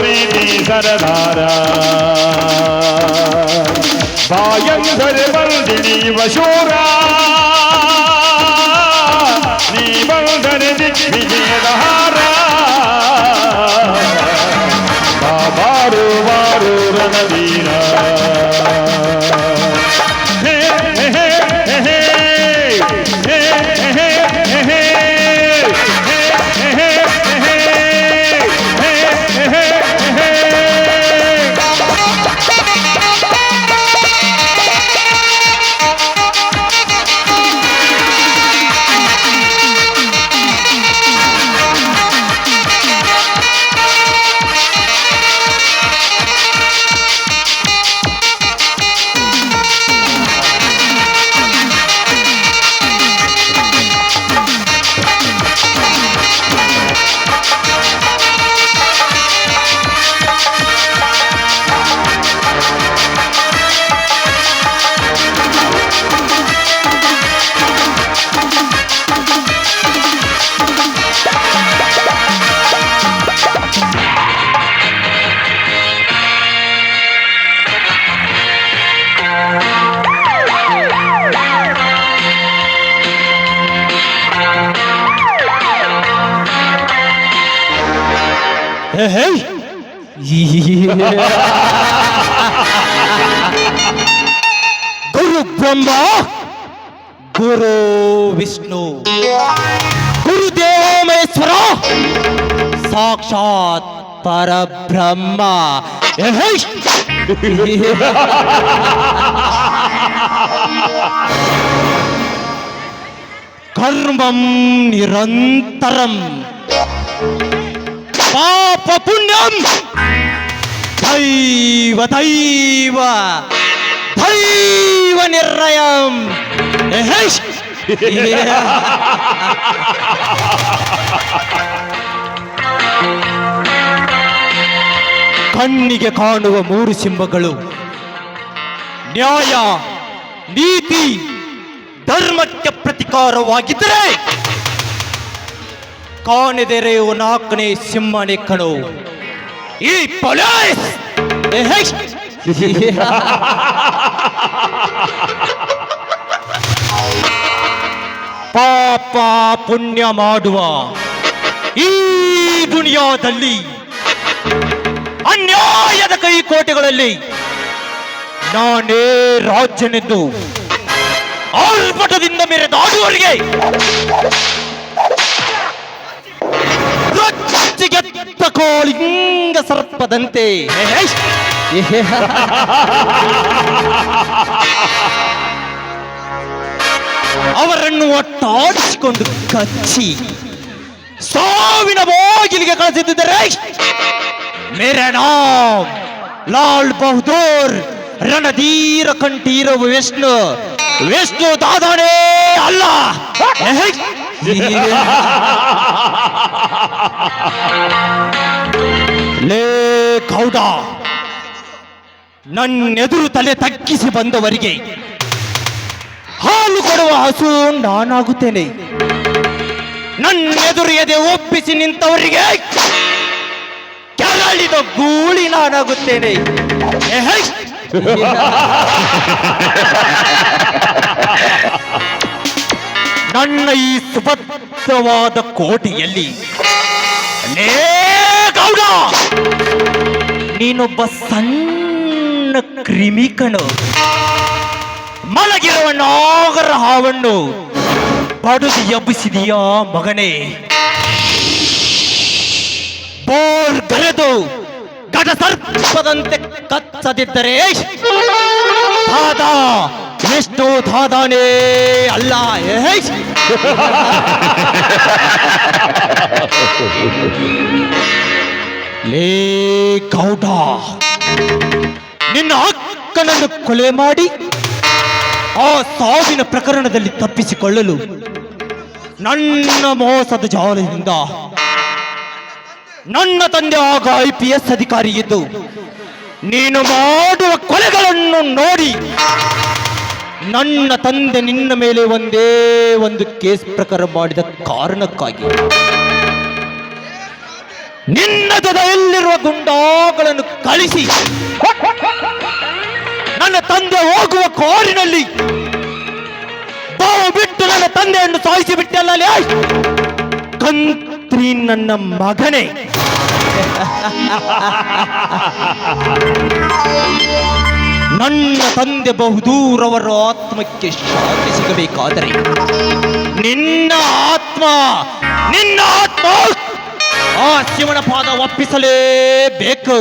ಪ್ರೀತಿ ಸರದಾರ ಬಾಯಂದರ ಬಂದಿನಿ ವಶೂರ ನೀ ಬಂದರೆ ದಿಗ್ವಿಜಯದ ಹಾರ ಬಾರು ಬಾರು ರಣವೀರ ಗುರು ಬ್ರಹ್ಮ ಗುರು ವಿಷ್ಣು ಗುರುದೇವ ಮಹೇಶ್ವರ ಸಾಕ್ಷಾತ್ ಪರಬ್ರಹ್ಮ ಕರ್ಮಂ ನಿರಂತರಂ ಪಾಪ ಪುಣ್ಯಂ ದೈವ ದೈವ ದೈವ ನಿರ್ಣಯಂ ಕಣ್ಣಿಗೆ ಕಾಣುವ ಮೂರು ಸಿಂಹಗಳು ನ್ಯಾಯ ನೀತಿ ಧರ್ಮಕ್ಕೆ ಪ್ರತಿಕಾರವಾಗಿದ್ದರೆ ಕಾಣೆದೆರೆಯುವ ನಾಲ್ಕನೇ ಸಿಂಹನೇ ಕಣು ಈ ಪೊಲೀಸ್. ಪಾಪ ಪುಣ್ಯ ಮಾಡುವ ಈ ದುನಿಯಾದಲ್ಲಿ ಅನ್ಯಾಯದ ಕೈಕೋಟೆಗಳಲ್ಲಿ ನಾನೇ ರಾಜ್ಯನೆಂದು ಆಲ್ಪಟದಿಂದ ಮೆರೆದಾಡುವವರಿಗೆ ರೊಚ್ಚಿಗೆತ್ತ ಕೋಳಿಂಗ ಸರ್ಪದಂತೆ ಅವರನ್ನು ಒಟ್ಟಾಡಿಸಿಕೊಂಡು ಕಚ್ಚಿ ಸಾವಿನ ಬಾಗಿಲಿಗೆ ಕಳಿಸಿದ್ದರೆ ಮೇರಾ ನಾಮ್ ಲಾಲ್ ಬಹದ್ದೂರ್ ರಣಧೀರ ಕಂಠೀರ ವಿಷ್ಣು ವಿಷ್ಣು ದಾದಾನೇ ಅಲ್ಲ. ಲೇ ಗೌಡ, ನನ್ನೆದುರು ತಲೆ ತಗ್ಗಿಸಿ ಬಂದವರಿಗೆ ಹಾಲು ಕೊಡುವ ಹಸು ನಾನಾಗುತ್ತೇನೆ. ನನ್ನೆದುರು ಎದೆ ಒಪ್ಪಿಸಿ ನಿಂತವರಿಗೆ ಕೆರಳಿದ ಗೂಳಿ ನಾನಾಗುತ್ತೇನೆ. ನನ್ನ ಈ ಸುಭದ್ರವಾದ ಕೋಟೆಯಲ್ಲಿ ಲೇ ಗೌಡ, ನೀನೊಬ್ಬ ಸಣ್ಣ ಕ್ರಿಮಿಕನು. ಮಲಗಿರುವ ನಾಗರ ಹಾವನ್ನು ಬಡಿದು ಎಬ್ಬಿಸಿದೀಯಾ ಮಗನೇ? ಬೋರ್ ಗರೆದು ಘಟ ಸರ್ಪದಂತೆ ಕಚ್ಚದಿದ್ದರೆ ದಾದಾ ವಿಷ್ಣು ದಾದಾನೇ ಅಲ್ಲ. ಲೇ ಗೌಡ, ನಿನ್ನ ಅಕ್ಕನನ್ನು ಕೊಲೆ ಮಾಡಿ ಆ ಸಾವಿನ ಪ್ರಕರಣದಲ್ಲಿ ತಪ್ಪಿಸಿಕೊಳ್ಳಲು ನನ್ನ ಮೋಸದ ಜಾಲದಿಂದ ನನ್ನ ತಂದೆ ಆಗ IPS ಅಧಿಕಾರಿ ಇದ್ದು ನೀನು ಮಾಡುವ ಕೊಲೆಗಳನ್ನು ನೋಡಿ ನನ್ನ ತಂದೆ ನಿನ್ನ ಮೇಲೆ ಒಂದೇ ಒಂದು ಕೇಸ್ ಪ್ರಕಾರ ಮಾಡಿದ ಕಾರಣಕ್ಕಾಗಿ ನಿನ್ನ ಜೊತೆಯಲ್ಲಿರುವ ಗುಂಡಾಗಳನ್ನು ಕಳಿಸಿ ನನ್ನ ತಂದೆ ಹೋಗುವ ಕಾರಿನಲ್ಲಿ ತಾವು ಬಿಟ್ಟು ನನ್ನ ತಂದೆಯನ್ನು ಸಾಯಿಸಿ ಬಿಟ್ಟಲ್ಲ ಕಂತ್ರಿ ನನ್ನ ಮಗನೇ. ನನ್ನ ತಂದೆ ಬಹುದೂರವರ ಆತ್ಮಕ್ಕೆ ಶಾಂತಿ ಸಿಗಬೇಕಾದರೆ ನಿನ್ನ ಆತ್ಮ ಆ ಶಿವನ ಪಾದ ಒಪ್ಪಿಸಲೇಬೇಕು.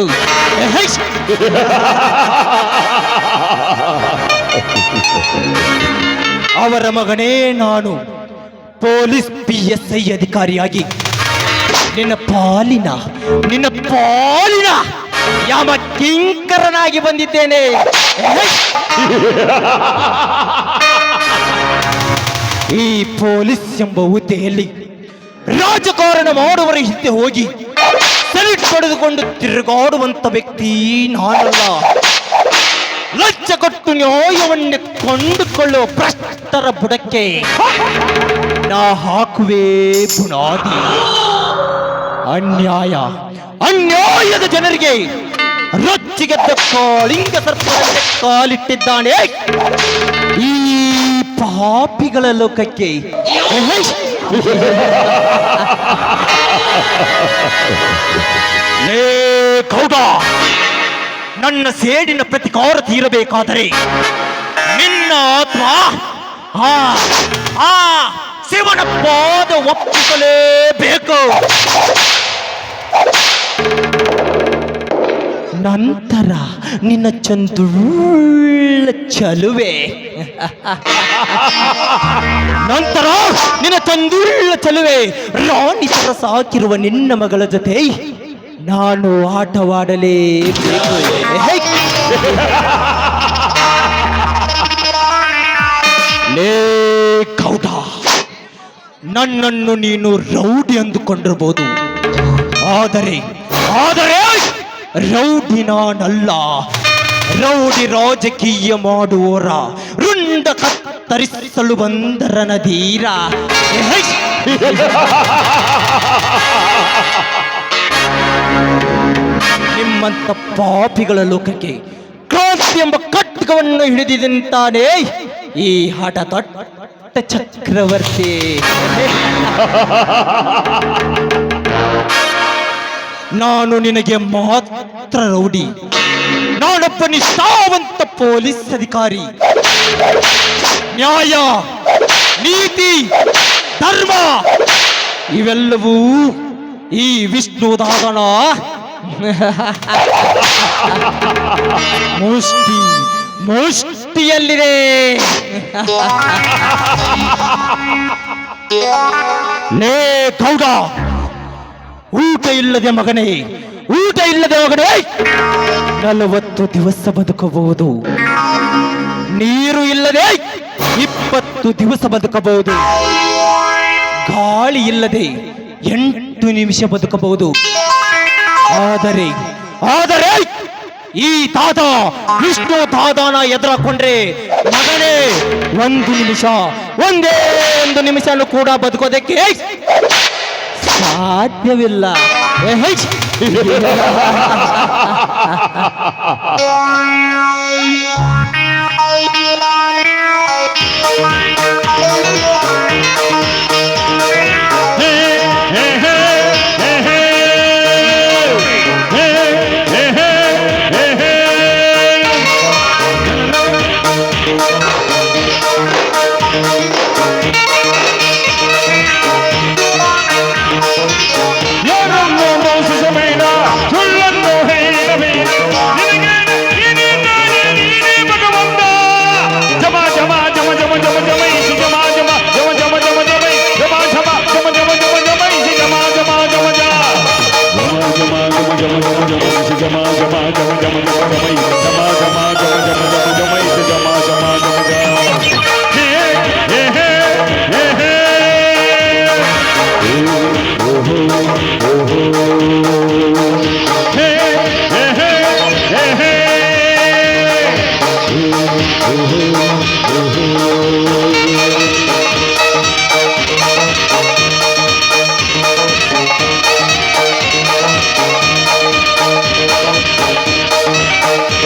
ಅವರ ಮಗನೇ ನಾನು ಪೊಲೀಸ್ PSI ಅಧಿಕಾರಿಯಾಗಿ ನಿನ್ನ ಪಾಲಿನ ಯಾಮ ಕಿಂಕರನಾಗಿ ಬಂದಿದ್ದೇನೆ. ಈ ಪೊಲೀಸ್ ಎಂಬ ಹುದ್ದೆಯಲ್ಲಿ ರಾಜಕಾರಣ ಮಾಡುವರ ಹಿಂದೆ ಹೋಗಿ ಸೆಲ್ಯೂಟ್ ಪಡೆದುಕೊಂಡು ತಿರುಗಾಡುವಂತ ವ್ಯಕ್ತಿ ನಾನಲ್ಲ. ಲಂಚ ಕೊಟ್ಟು ನ್ಯಾಯವನ್ನೇ ಕೊಂಡುಕೊಳ್ಳುವ ಭ್ರಷ್ಟರ ಬುಡಕ್ಕೆ ನಾ ಹಾಕುವೆ ಬುನಾದಿ. ಅನ್ಯಾಯದ ಜನರಿಗೆ ರೊಚ್ಚಿಗೆದ್ದ ಕಾಳಿಂಗ ಸರ್ಪದಂತೆ ಕಾಲಿಟ್ಟಿದ್ದಾನೆ ಈ ಪಾಪಿಗಳ ಲೋಕಕ್ಕೆ. ಲೇ ಗೌಡ, ನನ್ನ ಸೇಡಿನ ಪ್ರತಿಕಾರ ತೀರಬೇಕಾದರೆ ನಿನ್ನ ಆತ್ಮ ಆ ಶಿವನ ಪಾದ ಒಪ್ಪಿಸಲೇಬೇಕು. ನಂತರ ನಿನ್ನ ಚಂದುಳ್ಳ ಚಲುವೆ ರಾಣಿ ತರ ಸಾಕಿರುವ ನಿನ್ನ ಮಗಳ ಜೊತೆ ನಾನು ಆಟವಾಡಲೇಬೇಕು. ಲೇ ಗೌಡ, ನನ್ನನ್ನು ನೀನು ರೌಡಿ ಅಂದುಕೊಂಡಿರಬಹುದು, ಆದರೆ ರೌಡಿ ನಾನಲ್ಲ. ರೌಡಿ ರಾಜಕೀಯ ಮಾಡುವವರ ರುಂಡ ಕತ್ತರಿಸಲು ಬಂದರ ನದೀರ. ನಿಮ್ಮಂತ ಪಾಪಿಗಳ ಲೋಕಕ್ಕೆ ಕ್ರಾಂತಿ ಎಂಬ ಖಡ್ಗವನ್ನು ಹಿಡಿದಿದಂತಾನೆ ಈ ಹಠ ದೊಡ್ಡ ಚಕ್ರವರ್ತಿ. ನಾನು ನಿನಗೆ ಮಾತ್ರ ರೌಡಿ, ನಾನೊಬ್ಬ ನಿಷ್ಠಾವಂತ ಪೊಲೀಸ್ ಅಧಿಕಾರಿ. ನ್ಯಾಯ, ನೀತಿ, ಧರ್ಮ ಇವೆಲ್ಲವೂ ಈ ವಿಷ್ಣುದಾದನ ಮುಷ್ಟಿಯಲ್ಲಿದೆ. ಲೇ ಗೌಡ, ಊಟ ಇಲ್ಲದೆ ಮಗನೇ 40 ದಿವಸ ಬದುಕಬಹುದು. ನೀರು ಇಲ್ಲದೆ 20 ದಿವಸ ಬದುಕಬಹುದು. ಗಾಳಿ ಇಲ್ಲದೆ 8 ನಿಮಿಷ ಬದುಕಬಹುದು. ಆದರೆ ಈ ತಾತ ವಿಷ್ಣು ದಾದಾನ ಎದುರಾಕೊಂಡ್ರೆ ಮಗನೇ ಒಂದೇ ಒಂದು ನಿಮಿಷನೂ ಕೂಡ ಬದುಕೋದಕ್ಕೆ ಸಾಧ್ಯವಿಲ್ಲ. jama jama jama jama jama jama jama jama jama